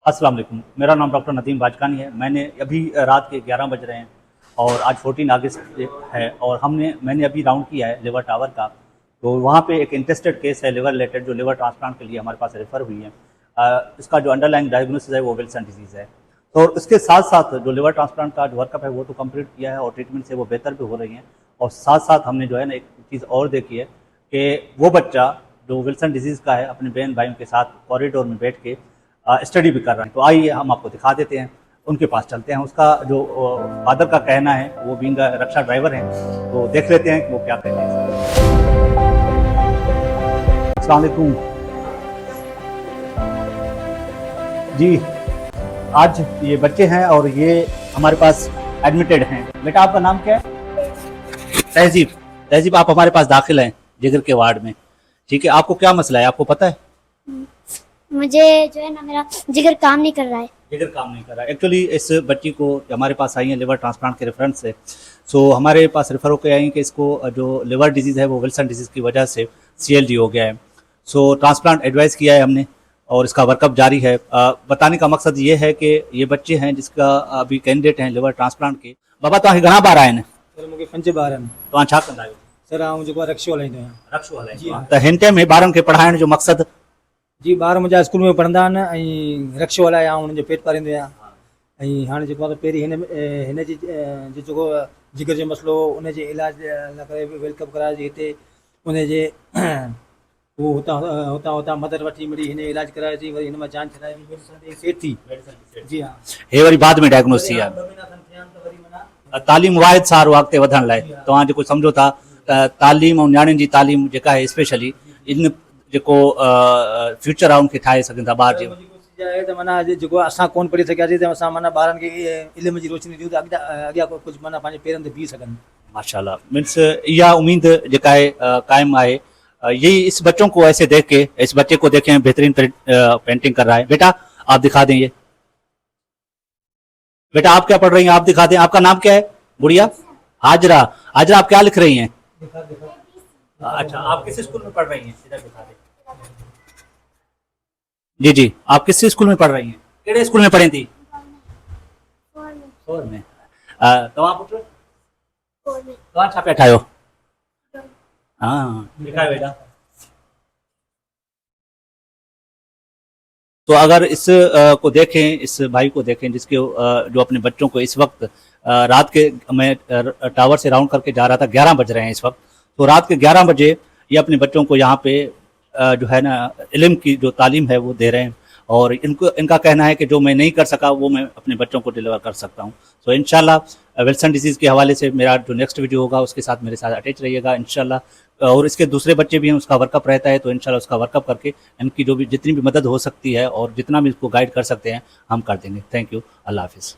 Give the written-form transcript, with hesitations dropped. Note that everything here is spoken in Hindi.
अस्सलाम वालेकुम। मेरा नाम डॉक्टर नदीम बाजकानी है। मैंने अभी रात के 11 बज रहे हैं और आज 14 अगस्त है और मैंने अभी राउंड किया है लिवर टावर का। तो वहाँ पे एक इंटेस्टेड केस है लिवर रिलेटेड, जो लिवर ट्रांसप्लांट के लिए हमारे पास रेफ़र हुई है। इसका जो अंडरलाइंग डायग्नोसिस है वो विल्सन डिजीज़ है। तो इसके साथ साथ जो लिवर ट्रांसप्लांट का जो वर्कअप है वो तो कंप्लीट किया है और ट्रीटमेंट से वो बेहतर भी हो रही हैं। और साथ साथ हमने जो है ना एक चीज़ और देखी है कि वो बच्चा जो विल्सन डिजीज़ का है अपने बहन भाइयों के साथ कॉरिडोर में बैठ के स्टडी भी कर रहे हैं। तो आइए हम आपको दिखा देते हैं, उनके पास चलते हैं। उसका जो फादर का कहना है, वो बीइंग रक्षा ड्राइवर हैं, तो देख लेते हैं कि वो क्या कहते हैं। अस्सलाम वालेकुम जी। आज ये बच्चे हैं और ये हमारे पास एडमिटेड हैं। बेटा आपका नाम क्या है? तहजीब। तहजीब, आप हमारे पास दाखिल हैं जिगर के वार्ड में। ठीक है, आपको क्या मसला है, आपको पता है? मुझे जो है ना मेरा जिगर काम नहीं कर रहा है। जिगर काम नहीं कर रहा है। एक्चुअली इस बच्ची को हमारे पास आई है लिवर ट्रांसप्लांट के रेफरेंस से। सो हमारे पास रेफर होकर आई कि इसको जो लिवर डिजीज़ है वो विल्सन डिजीज़ की वजह से CLD हो गया है। सो ट्रांसप्लांट एडवाइस किया है हमने और इसका वर्कअप जारी है। बताने का मकसद ये है कि ये बच्चे हैं जिसका अभी कैंडिडेट हैं लिवर ट्रांसप्लांट के। बाबा तव्हांखे घणा ॿार आहिनि? सर मूंखे 5 ॿार आहिनि। तव्हां छा कंदा आहियो? सर आऊं जेको आहे रक्शो हलाईंदो आहियां। रक्शो हलाईंदो आहियां। त हिन टाइम में ॿारनि खे पढ़ाइण जो मकसद? जी ॿार मुंहिंजा स्कूल में पढ़ंदा आहिनि ऐं रक्शो हलाया ऐं हुननि जो पेट पारींदो आहियां। ऐं हाणे जेको आहे पहिरीं हिन जी जेको जिगर जो मसइलो उनजे इलाज लाइ करे वेलकम कराइजे हिते उनजे उहो हुतां मदद वठी मिली हिन इलाज कराइजी, वरी हिन मां जान छॾाई मेडिसिन सेट थी। जी हाँ, हे वरी बाद में डायग्नोस थी आहे। तालीम वाहिद सहारो अॻिते वधण लाइ तव्हां जेको सम्झो था तालीम ऐं नियाणियुनि जी तालीम जेका आहे स्पेशली इन जेको फ्यूचर आहे उनखे ठाहे सघनि था ॿार जो। आहे त माना जेको असां कोन पढ़ी सघियासीं त असां माना ॿारनि खे इल्म जी रोशनी ॾियूं त अॻियां कुझु माना पंहिंजे पेरनि ते बीह सघनि। माशाल्लाह, मीन्स इहा उम्मीद जेका आहे कायम आहे। यही इस बच्चों को ऐसे देख के, इस बच्चे को देखें बेहतरीन पेंटिंग कर रहा है। बेटा आप दिखा दें ये। बेटा आप क्या पढ़ रही हैं, आप दिखा दें। आपका नाम क्या है? गुड़िया हाजरा। हाजरा, आप क्या लिख रही हैं? अच्छा, आप किस स्कूल में पढ़ रही हैं? इधर दिखा दें। जी जी, आप किस स्कूल में पढ़ रही हैं? केड़े स्कूल में पढ़ी थी? फोर में। तव्हां पुट तव्हां छा पिया ठाहियो? हाँ, लिखा है बेटा। तो अगर इस को देखें, इस भाई को देखें जिसके जो अपने बच्चों को इस वक्त रात के मैं टावर से राउंड करके जा रहा था, 11 बज रहे हैं इस वक्त। तो रात के 11 बजे ये अपने बच्चों को यहाँ पे जो है ना इल्म की जो तालीम है वो दे रहे हैं और इनका कहना है कि जो मैं नहीं कर सका वो मैं अपने बच्चों को डिलीवर कर सकता हूँ। तो इंशाल्लाह विल्सन डिजीज़ के हवाले से मेरा जो नेक्स्ट वीडियो होगा उसके साथ मेरे साथ अटैच रहिएगा इंशाल्लाह। और इसके दूसरे बच्चे भी हैं, उसका वर्कअप रहता है, तो इंशाल्लाह उसका वर्कअप करके इनकी जो भी जितनी भी मदद हो सकती है और जितना भी इसको गाइड कर सकते हैं हम कर देंगे। Thank you. अल्लाह हाफिज़।